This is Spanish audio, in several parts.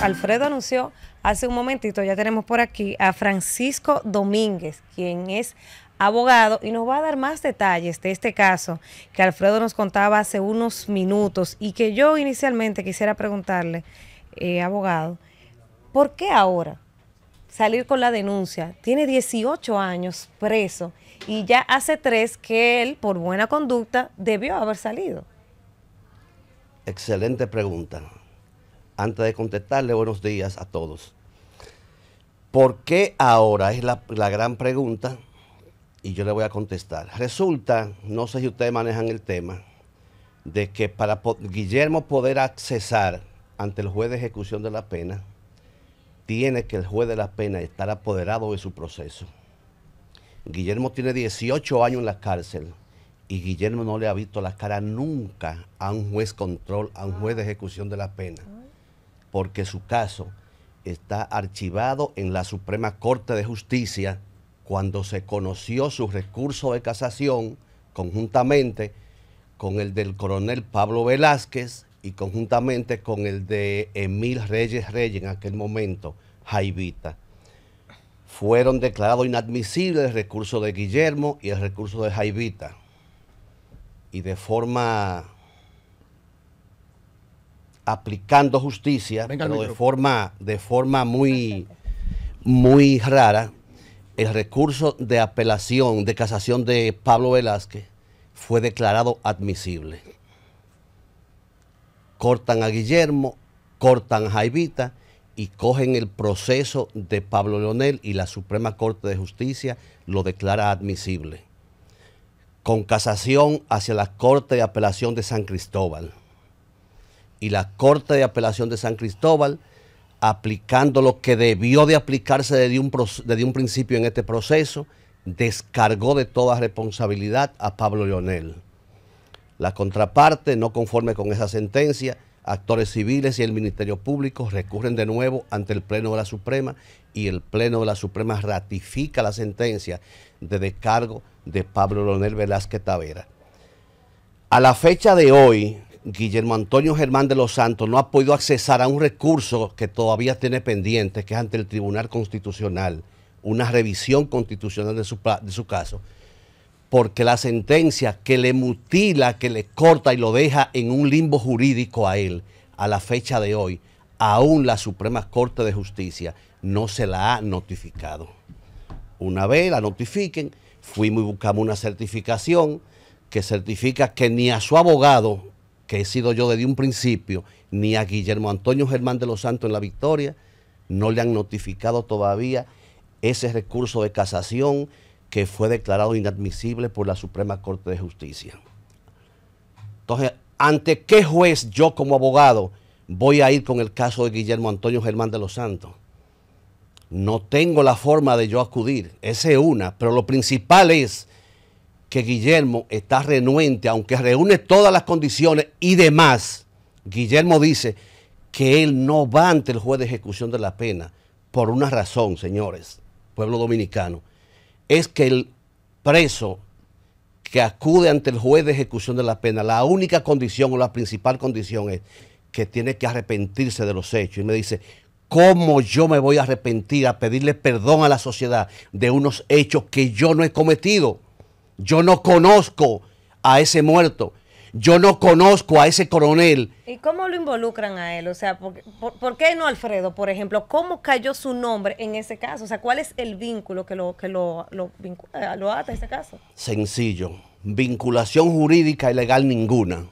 Alfredo anunció hace un momentito, ya tenemos por aquí a Francisco Domínguez, quien es abogado y nos va a dar más detalles de este caso que Alfredo nos contaba hace unos minutos y que yo inicialmente quisiera preguntarle, abogado, ¿por qué ahora salir con la denuncia? Tiene 18 años preso y ya hace 3 que él, por buena conducta, debió haber salido. Excelente pregunta. Antes de contestarle, buenos días a todos. ¿Por qué ahora? Es la gran pregunta y yo le voy a contestar. Resulta, no sé si ustedes manejan el tema, de que para Guillermo poder accesar ante el juez de ejecución de la pena, tiene que el juez de la pena estar apoderado de su proceso. Guillermo tiene 18 años en la cárcel y Guillermo no le ha visto la cara nunca a un juez control, a un juez de ejecución de la pena, porque su caso está archivado en la Suprema Corte de Justicia cuando se conoció su recurso de casación conjuntamente con el del coronel Pablo Velázquez y conjuntamente con el de Emil Reyes en aquel momento, Jaivita. Fueron declarados inadmisibles el recurso de Guillermo y el recurso de Jaivita. Y de forma, aplicando justicia, pero de forma muy rara, el recurso de apelación, de casación de Pablo Velázquez fue declarado admisible. Cortan a Guillermo, cortan a Jaivita y cogen el proceso de Pablo Leonel y la Suprema Corte de Justicia lo declara admisible, con casación hacia la Corte de Apelación de San Cristóbal. Y la Corte de Apelación de San Cristóbal, aplicando lo que debió de aplicarse desde un principio en este proceso, descargó de toda responsabilidad a Pablo Leonel. La contraparte, no conforme con esa sentencia, actores civiles y el Ministerio Público recurren de nuevo ante el Pleno de la Suprema y el Pleno de la Suprema ratifica la sentencia de descargo de Pablo Leonel Velázquez Tavera. A la fecha de hoy, Guillermo Antonio Germán de los Santos no ha podido accesar a un recurso que todavía tiene pendiente, que es ante el Tribunal Constitucional, una revisión constitucional de su caso, porque la sentencia que le mutila, que le corta y lo deja en un limbo jurídico a él, a la fecha de hoy, aún la Suprema Corte de Justicia no se la ha notificado. Una vez la notifiquen, fuimos y buscamos una certificación que certifica que ni a su abogado, que he sido yo desde un principio, ni a Guillermo Antonio Germán de los Santos en La Victoria, no le han notificado todavía ese recurso de casación que fue declarado inadmisible por la Suprema Corte de Justicia. Entonces, ¿ante qué juez yo como abogado voy a ir con el caso de Guillermo Antonio Germán de los Santos? No tengo la forma de yo acudir, esa es una, pero lo principal es que Guillermo está renuente, aunque reúne todas las condiciones y demás. Guillermo dice que él no va ante el juez de ejecución de la pena por una razón, señores, pueblo dominicano. Es que el preso que acude ante el juez de ejecución de la pena, la única condición o la principal condición es que tiene que arrepentirse de los hechos. Y me dice, ¿cómo yo me voy a arrepentir, a pedirle perdón a la sociedad de unos hechos que yo no he cometido? Yo no conozco a ese muerto. Yo no conozco a ese coronel. ¿Y cómo lo involucran a él? O sea, ¿por qué no Alfredo, por ejemplo? ¿Cómo cayó su nombre en ese caso? O sea, ¿cuál es el vínculo que lo ata a ese caso? Sencillo. Vinculación jurídica y legal ninguna.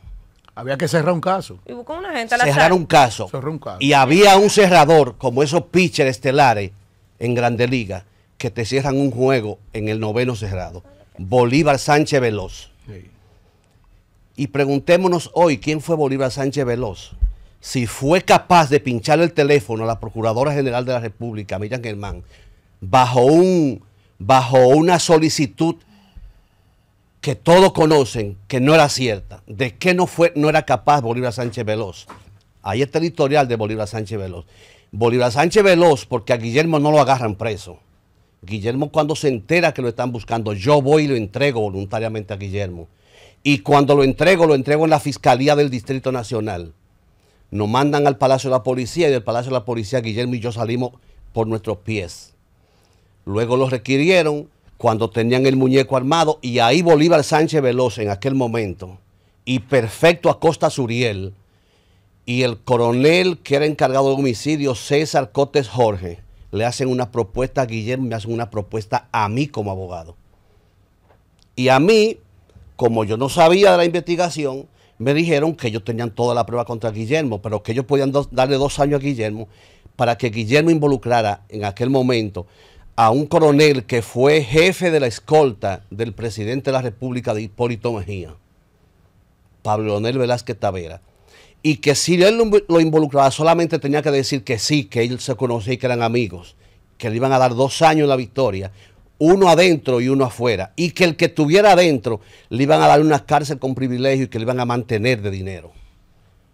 Había que cerrar un caso. Y buscó una gente a la cerrar un caso. Cerró un caso. Y había un cerrador, como esos pitchers estelares en Grandes Ligas, que te cierran un juego en el 9º cerrado. Bolívar Sánchez Veloz. Sí. Y preguntémonos hoy quién fue Bolívar Sánchez Veloz. Si fue capaz de pincharle el teléfono a la Procuradora General de la República, Miriam Germán, bajo una solicitud que todos conocen que no era cierta. ¿De qué no era capaz Bolívar Sánchez Veloz? Ahí está el historial de Bolívar Sánchez Veloz. Bolívar Sánchez Veloz, porque a Guillermo no lo agarran preso. Guillermo, cuando se entera que lo están buscando, yo voy y lo entrego voluntariamente a Guillermo. Y cuando lo entrego en la Fiscalía del Distrito Nacional. Nos mandan al Palacio de la Policía y del Palacio de la Policía Guillermo y yo salimos por nuestros pies. Luego los requirieron cuando tenían el muñeco armado y ahí Bolívar Sánchez Veloz en aquel momento y Perfecto Acosta Suriel y el coronel que era encargado de homicidio César Cotes Jorge le hacen una propuesta a Guillermo y me hacen una propuesta a mí como abogado. Y a mí, como yo no sabía de la investigación, me dijeron que ellos tenían toda la prueba contra Guillermo, pero que ellos podían darle 2 años a Guillermo para que Guillermo involucrara en aquel momento a un coronel que fue jefe de la escolta del presidente de la República de Hipólito Mejía, Pablo Leonel Velázquez Tavera, y que si él lo involucraba solamente tenía que decir que sí, que él se conocía y que eran amigos, que le iban a dar 2 años en la victoria, uno adentro y uno afuera, y que el que estuviera adentro le iban a dar una cárcel con privilegio y que le iban a mantener de dinero.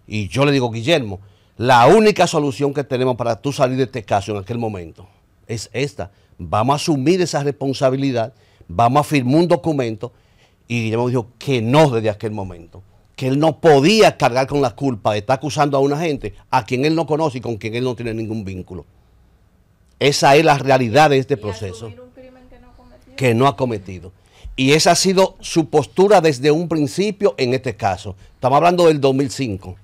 Y yo le digo, Guillermo, la única solución que tenemos para tú salir de este caso en aquel momento es esta. Vamos a asumir esa responsabilidad, vamos a firmar un documento. Y Guillermo dijo que no desde aquel momento, que él no podía cargar con la culpa de estar acusando a una gente a quien él no conoce y con quien él no tiene ningún vínculo. Esa es la realidad de este proceso. Asumir un crimen que no ha cometido. Y esa ha sido su postura desde un principio en este caso. Estamos hablando del 2005.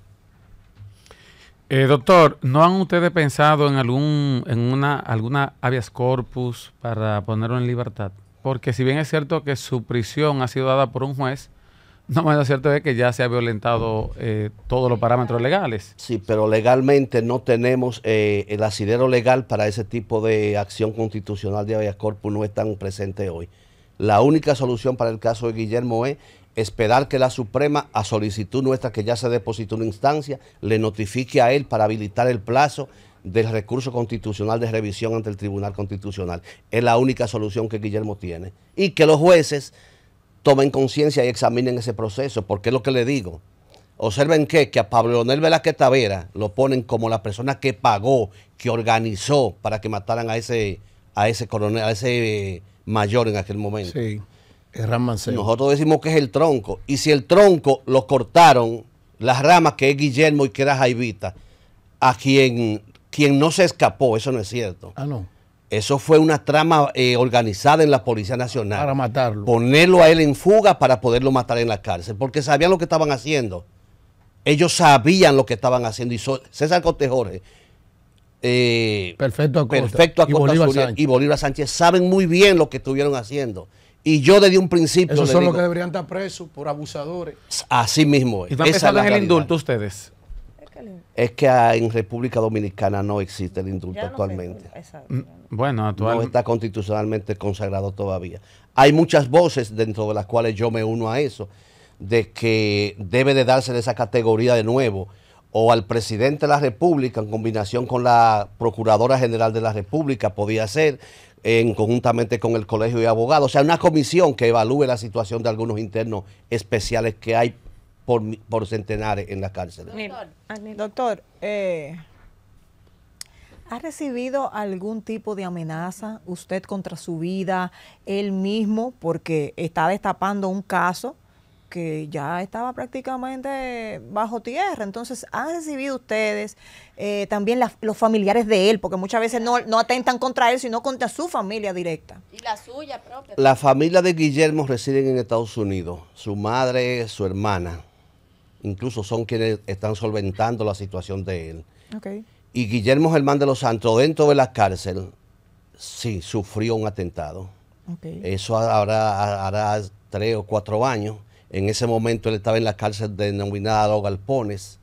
Doctor, ¿no han ustedes pensado en alguna habeas corpus para ponerlo en libertad? Porque si bien es cierto que su prisión ha sido dada por un juez, no menos cierto es que ya se ha violentado todos los parámetros legales. Sí, pero legalmente no tenemos el asidero legal para ese tipo de acción constitucional de habeas corpus, no están presentes hoy. La única solución para el caso de Guillermo es esperar que la Suprema, a solicitud nuestra que ya se depositó una instancia, le notifique a él para habilitar el plazo del recurso constitucional de revisión ante el Tribunal Constitucional. Es la única solución que Guillermo tiene. Y que los jueces tomen conciencia y examinen ese proceso, porque es lo que le digo. Observen que a Pablo Leonel Velázquez Tavera lo ponen como la persona que pagó, que organizó para que mataran a ese coronel, a ese mayor en aquel momento. Sí, Herrán Mancebo. Nosotros decimos que es el tronco. Y si el tronco lo cortaron, las ramas que es Guillermo y que era Jaivita, a quien no se escapó, eso no es cierto. Ah, no. Eso fue una trama organizada en la Policía Nacional. Para matarlo. Ponerlo a él en fuga para poderlo matar en la cárcel, porque sabían lo que estaban haciendo. Ellos sabían lo que estaban haciendo. Y César Cotes Jorge, Perfecto Acosta y Bolívar Sánchez saben muy bien lo que estuvieron haciendo. Y yo desde un principio esos son los que deberían estar presos por abusadores. Así mismo es. ¿Y no han pensado en el indulto ustedes? Es que en República Dominicana no existe el indulto actualmente. Bueno, no está constitucionalmente consagrado todavía. Hay muchas voces dentro de las cuales yo me uno a eso, de que debe de darse esa categoría de nuevo, o al presidente de la República en combinación con la Procuradora General de la República, podía ser, conjuntamente con el Colegio de Abogados, o sea, una comisión que evalúe la situación de algunos internos especiales que hay por centenares en la cárcel. Doctor, ¿ha recibido algún tipo de amenaza usted contra su vida, él mismo, porque está destapando un caso que ya estaba prácticamente bajo tierra? Entonces, ¿han recibido ustedes también los familiares de él? Porque muchas veces no atentan contra él, sino contra su familia directa. ¿Y la suya propia? La familia de Guillermo residen en Estados Unidos. Su madre, su hermana, incluso son quienes están solventando la situación de él. Okay. Y Guillermo Germán de los Santos, dentro de la cárcel, sí, sufrió un atentado. Okay. Eso hará 3 o 4 años. En ese momento él estaba en la cárcel denominada Los Galpones.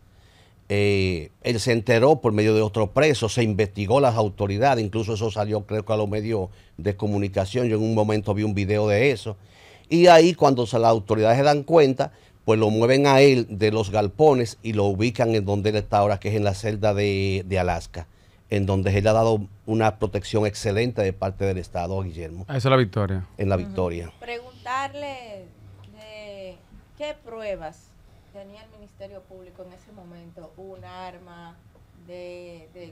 Él se enteró por medio de otro preso, se investigó las autoridades, incluso eso salió creo que a los medios de comunicación. Yo en un momento vi un video de eso. Y ahí cuando las autoridades se dan cuenta, pues lo mueven a él de Los Galpones y lo ubican en donde él está ahora, que es en la celda de Alaska, en donde él ha dado una protección excelente de parte del Estado a Guillermo. Esa es la victoria. En la victoria. Preguntarle de qué pruebas tenía el Ministerio Público en ese momento, un arma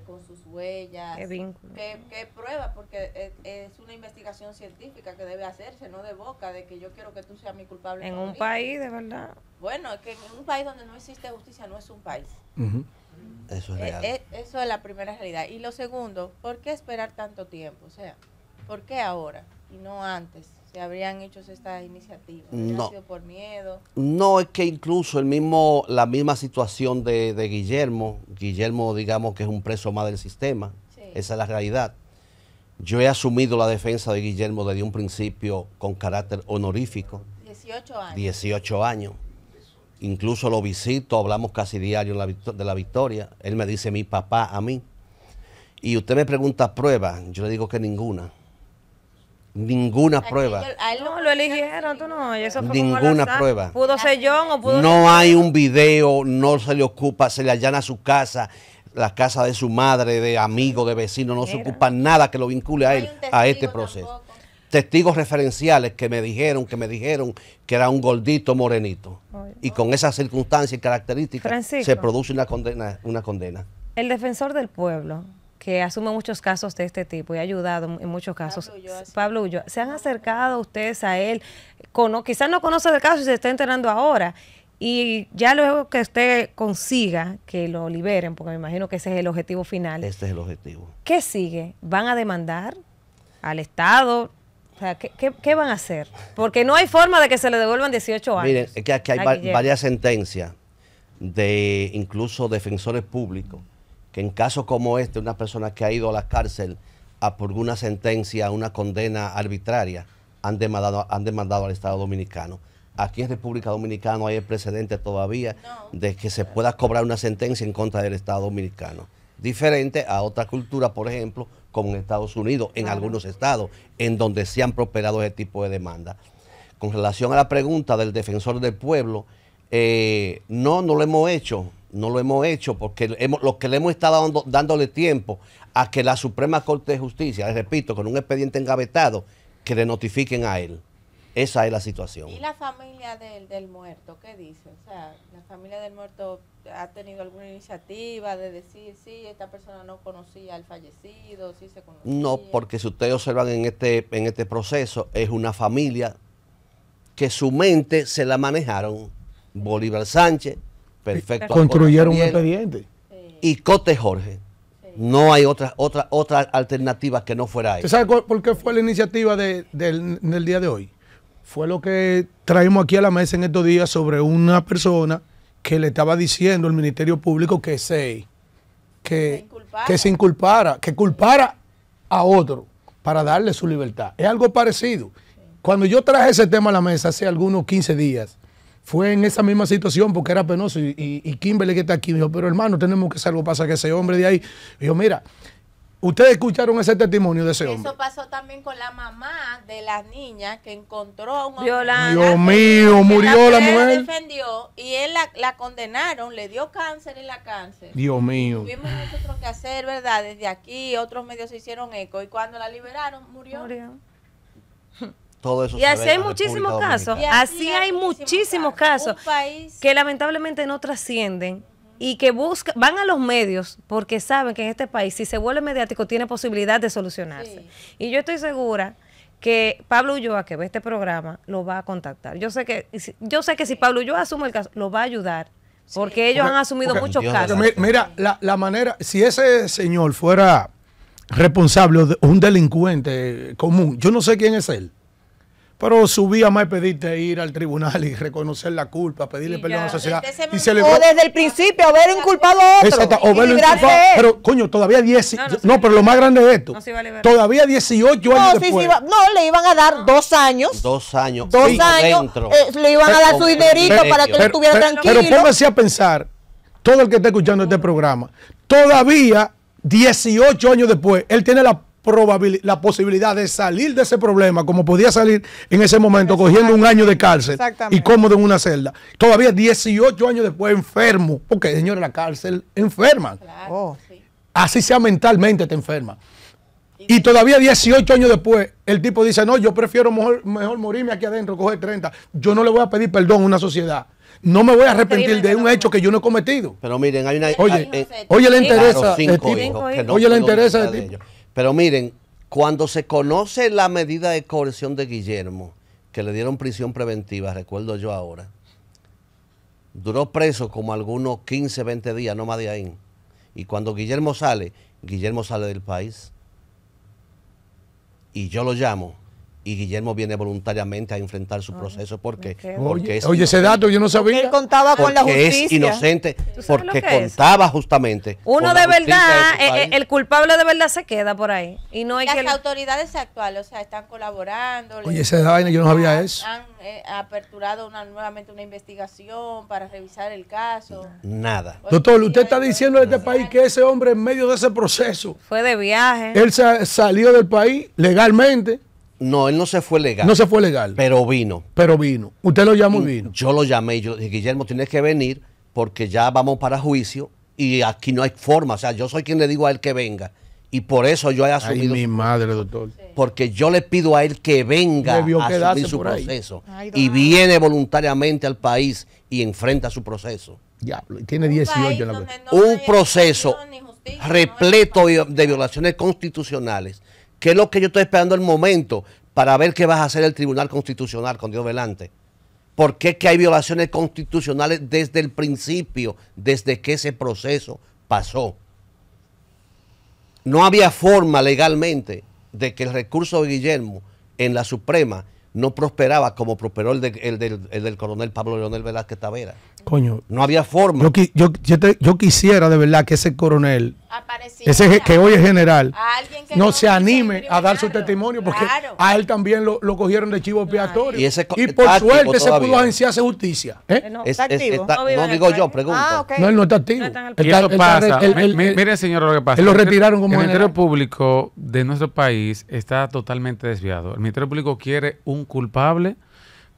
con sus huellas, ¿Qué prueba? Porque es una investigación científica que debe hacerse, no de boca, de que yo quiero que tú seas mi culpable. En un país, de verdad. Bueno, es que en un país donde no existe justicia no es un país. Eso es real. Eso es la primera realidad. Y lo segundo, ¿por qué esperar tanto tiempo? O sea, ¿por qué ahora y no antes? ¿Se habrían hecho estas iniciativas? ¿Habrían sido por miedo? No, es que incluso la misma situación de Guillermo, digamos que es un preso más del sistema, sí. Esa es la realidad. Yo he asumido la defensa de Guillermo desde un principio con carácter honorífico. 18 años. 18 años. Incluso lo visito, hablamos casi diario de la Victoria. Él me dice mi papá a mí. Y usted me pregunta pruebas, yo le digo que ninguna. Ninguna prueba. A él no lo eligieron, tú no. Eso fue ninguna prueba. Pudo ser John o pudo no hay un video, no se le ocupa, se le allana su casa, la casa de su madre, de amigos, de vecinos, no se ocupa nada que lo vincule a él, a este proceso. Tampoco. Testigos referenciales que me dijeron que era un gordito morenito. Y con esas circunstancias y características Francisco, se produce una condena. El defensor del pueblo, que asume muchos casos de este tipo y ha ayudado en muchos casos, Pablo Ulloa, ¿se han acercado ustedes a él? Quizás no conoce el caso y se está enterando ahora. Y ya luego que usted consiga que lo liberen, porque me imagino que ese es el objetivo final. Este es el objetivo. ¿Qué sigue? ¿Van a demandar al Estado? O sea, ¿qué van a hacer? Porque no hay forma de que se le devuelvan 18 años. Miren, es que aquí hay varias sentencias de incluso defensores públicos que en casos como este, una persona que ha ido a la cárcel por una sentencia, una condena arbitraria, han demandado al Estado Dominicano. Aquí en República Dominicana no hay el precedente todavía de que se pueda cobrar una sentencia en contra del Estado Dominicano. Diferente a otra cultura, por ejemplo, como en Estados Unidos, en algunos estados, en donde se han prosperado ese tipo de demandas. Con relación a la pregunta del defensor del pueblo, no lo hemos hecho. No lo hemos hecho porque lo que le hemos estado dándole tiempo a que la Suprema Corte de Justicia, les repito, con un expediente engavetado, que le notifiquen a él. Esa es la situación. ¿Y la familia del muerto qué dice? O sea, ¿la familia del muerto ha tenido alguna iniciativa de decir, sí, esta persona no conocía al fallecido, sí se conocía? No, porque si ustedes observan en este proceso, es una familia que su mente se la manejaron. Bolívar Sánchez, perfecto. Construyeron un expediente. Sí. Y Cote Jorge. Sí. No hay otra alternativa que no fuera eso. ¿Usted sabe por qué fue la iniciativa del día de hoy? Fue lo que traímos aquí a la mesa en estos días sobre una persona que le estaba diciendo al Ministerio Público que se inculpara, que culpara a otro para darle su libertad. Es algo parecido. Sí. Cuando yo traje ese tema a la mesa hace algunos 15 días, fue en esa misma situación porque era penoso y Kimberly que está aquí me dijo, pero hermano, tenemos que hacer algo, pasa que ese hombre de ahí, dijo, mira, ustedes escucharon ese testimonio de ese hombre. Eso pasó también con la mamá de la niña que encontró a un hombre. Dios mío, murió la mujer. Defendió y él la condenaron, le dio cáncer en la cárcel. Dios mío. Tuvimos nosotros que hacer, ¿verdad? Desde aquí otros medios se hicieron eco y cuando la liberaron murió. Todo eso y así hay muchísimos casos, así hay muchísimos casos que lamentablemente no trascienden y que van a los medios porque saben que en este país si se vuelve mediático tiene posibilidad de solucionarse. Sí. Y yo estoy segura que Pablo Ulloa, que ve este programa, lo va a contactar. Yo sé que si Pablo Ulloa asume el caso, lo va a ayudar. Porque ellos han asumido muchos casos. Mira, la manera, si ese señor fuera responsable o un delincuente común, yo no sé quién es él. Pero subía más pedirte ir al tribunal y reconocer la culpa, pedirle perdón a la sociedad. Y se o desde el principio haber inculpado a otro. Exacto, o verlo inculpado. Pero, coño, todavía 10. No, pero lo más grande de esto. Todavía 18 años después. Le iban a dar 2 años. 2 años. 2 años. Le iban a dar su dinerito para que él estuviera tranquilo. Pero póngase a pensar, todo el que está escuchando este programa, todavía 18 años después, él tiene la posibilidad de salir de ese problema como podía salir en ese momento cogiendo un año de cárcel y cómodo en una celda. Todavía 18 años después enfermo, porque señores, la cárcel enferma. Claro, sí. Así sea mentalmente te enferma. Y todavía 18 años después el tipo dice, no, yo prefiero mejor morirme aquí adentro, coger 30. Yo no le voy a pedir perdón a una sociedad. No me voy a arrepentir de un hecho que yo no he cometido. Pero miren, hay una... Oye, le interesa de tipo. Oye, le interesa de tipo. Pero miren, cuando se conoce la medida de coerción de Guillermo, que le dieron prisión preventiva, recuerdo yo ahora, Duró preso como algunos 15, 20 días, no más de ahí. Y cuando Guillermo sale del país. Y yo lo llamo. Y Guillermo viene voluntariamente a enfrentar su proceso. ¿Por qué? Porque Oye, ese dato yo no sabía. Él contaba con la porque justicia. es inocente, sabes lo porque que es? contaba justamente. Uno con la de justicia verdad, de su país. el culpable de verdad se queda por ahí. Y no hay Las que... autoridades actuales, o sea, están colaborando. Oye, esa vaina yo no sabía eso. Han aperturado nuevamente una investigación para revisar el caso. Nada. Doctor, usted está diciendo de este país que ese hombre en medio de ese proceso, Fue de viaje. él salió del país legalmente, No, él no se fue legal. no se fue legal, Pero vino. pero vino. Usted lo llamó y vino. Yo lo llamé y yo dije, Guillermo, tienes que venir porque ya vamos para juicio y aquí no hay forma. O sea, yo soy quien le digo a él que venga. Y por eso yo he Ay, asumido. mi madre, doctor. Porque yo le pido a él que venga Debió a quedarse asumir su por ahí. proceso. Ay, Y doctor. viene voluntariamente al país y enfrenta su proceso. Diablo, y tiene Un 18 país en la donde cabeza. no Un hay proceso educación ni justicia, repleto no hay de violaciones constitucionales, que es lo que yo estoy esperando el momento para ver qué va a hacer el Tribunal Constitucional con Dios delante. Porque es que hay violaciones constitucionales desde el principio, desde que ese proceso pasó. No había forma legalmente de que el recurso de Guillermo en la Suprema no prosperaba como prosperó el del coronel Pablo Leonel Velázquez Tavera. Coño, No había forma. yo quisiera de verdad que ese coronel, apareciera ese que hoy es general, a alguien que no no se quiso anime a dar su incriminarlo. testimonio, porque Claro. a él también lo cogieron de chivo expiatorio. Y ese Y por táctico suerte se todavía. pudo agenciarse justicia. ¿eh? No, Es- ¿Está es- activo? está- No vive no en el digo yo, país. pregunto. Ah, ok. No, él no está activo. No está en el Él Y está- eso él está- pasa. Miren, señor, lo que pasa. él lo retiraron como el Ministerio general. Público de nuestro país está totalmente desviado. El Ministerio Público quiere un culpable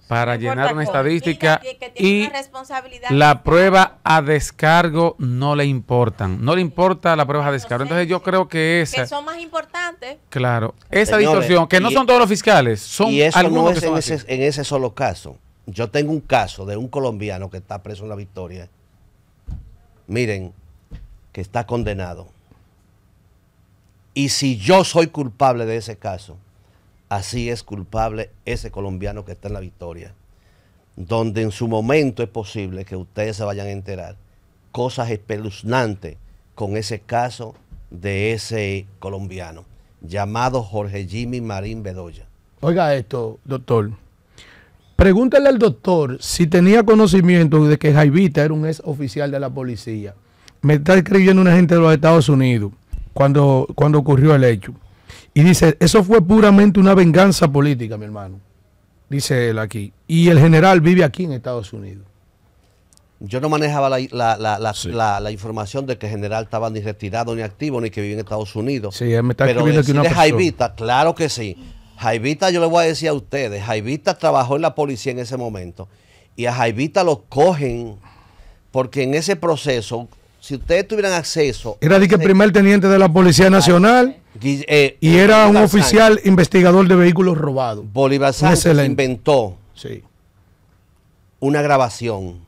para No importa llenar una cómo. estadística Que tiene y una responsabilidad la prueba a descargo no le importan. No le importa la prueba a descargo. Entonces yo creo que esa, que son más importantes. claro, esa Señores, distorsión, que no y- son todos los fiscales, son Y eso algunos no que es son en así. ese solo caso. Yo tengo un caso de un colombiano que está preso en La Victoria. Miren, que está condenado. Y si yo soy culpable de ese caso, así es culpable ese colombiano que está en La Victoria. Donde en su momento es posible que ustedes se vayan a enterar cosas espeluznantes con ese caso de ese colombiano llamado Jorge Jimmy Marín Bedoya. Oiga esto, doctor. Pregúntale al doctor si tenía conocimiento de que Jaivita era un ex oficial de la policía. Me está escribiendo una gente de los Estados Unidos cuando ocurrió el hecho. Y dice, eso fue puramente una venganza política, mi hermano. Dice él aquí. Y el general vive aquí en Estados Unidos. Yo no manejaba la información de que el general estaba ni retirado, ni activo, ni que vivía en Estados Unidos. Sí, él me está Pero escribiendo aquí una decirle persona. Jaivita, claro que sí. Jaivita, yo le voy a decir a ustedes, Jaivita trabajó en la policía en ese momento. Y a Jaivita lo cogen porque en ese proceso, si ustedes tuvieran acceso... Era de que primer teniente de la Policía Nacional y era un Bolívar oficial investigador de vehículos robados. Bolívar Sánchez excelente. inventó Sí. una grabación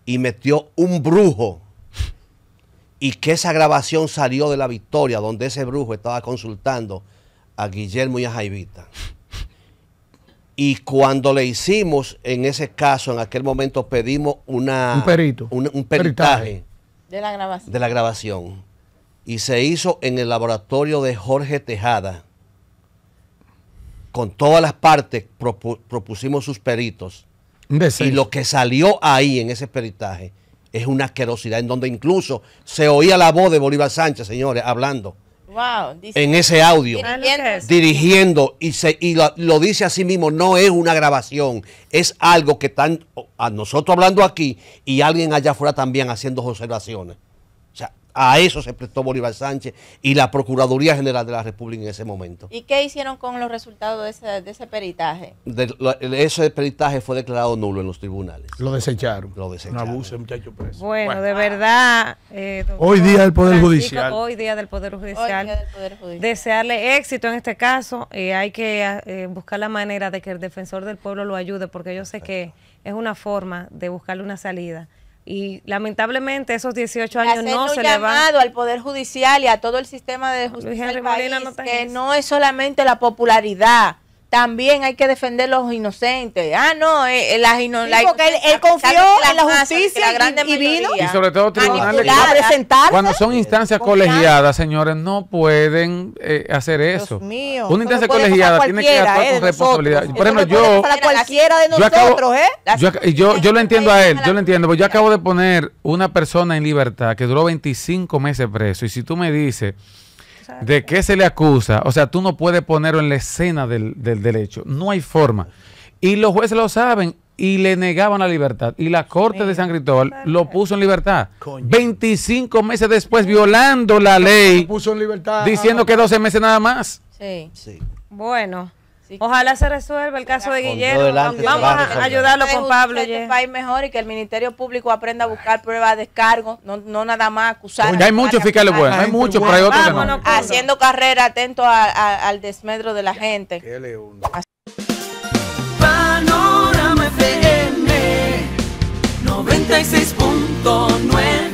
y metió un brujo y que esa grabación salió de La Victoria, donde ese brujo estaba consultando a Guillermo y a Jaivita. Y cuando le hicimos en ese caso, en aquel momento pedimos Un perito. un peritaje De la grabación. de la grabación y se hizo en el laboratorio de Jorge Tejada. Con todas las partes propusimos sus peritos. Un Y descenso. lo que salió ahí en ese peritaje es una asquerosidad en donde incluso se oía la voz de Bolívar Sánchez, señores, hablando Wow. Dice, en ese audio, dirigiendo- dirigiendo y lo dice así mismo, no es una grabación, es algo que están a nosotros hablando aquí y alguien allá afuera también haciendo observaciones. O sea, a eso se prestó Bolívar Sánchez y la Procuraduría General de la República en ese momento. ¿Y qué hicieron con los resultados de ese peritaje? Ese peritaje fue declarado nulo en los tribunales. Lo desecharon. Lo desecharon. Un abuso, muchacho preso. Bueno, de verdad. doctor Hoy día del Poder Francisco, Judicial. Hoy día del Poder Hoy Judicial. día del Poder Judicial. Desearle éxito en este caso. Hay que buscar la manera de que el defensor del pueblo lo ayude, porque yo sé que es una forma de buscarle una salida. Y lamentablemente esos 18 años Hacerle no un se le van. llamado al Poder Judicial y a todo el sistema de Luis justicia Henry del Molina país, no está en que eso. no es solamente la popularidad, también hay que defender los inocentes. No, porque él confió en la justicia y vino. Y sobre todo tribunales cuando son instancias colegiadas, señores, no pueden hacer eso. Dios mío, una instancia colegiada tiene que actuar con responsabilidad. Por ejemplo, cualquiera de nosotros, yo lo entiendo a él, yo lo entiendo, porque yo acabo de poner una persona en libertad que duró 25 meses preso, y si tú me dices ¿de qué se le acusa? O sea, tú no puedes ponerlo en la escena del hecho. No hay forma. Y los jueces lo saben y le negaban la libertad. Y la Corte de San Cristóbal lo puso en libertad. 25 meses después, violando la ley, lo puso en libertad, diciendo que 12 meses nada más. Sí. Bueno. Ojalá se resuelva el caso de Guillermo. Vamos a ayudarlo con Pablo. Que país mejor y que el Ministerio Público aprenda a buscar pruebas de descargo, no nada más acusar. Hay muchos fiscales buenos, hay muchos, pero hay otros que no. Haciendo carrera, atento al desmedro de la gente. Panorama FM 96.9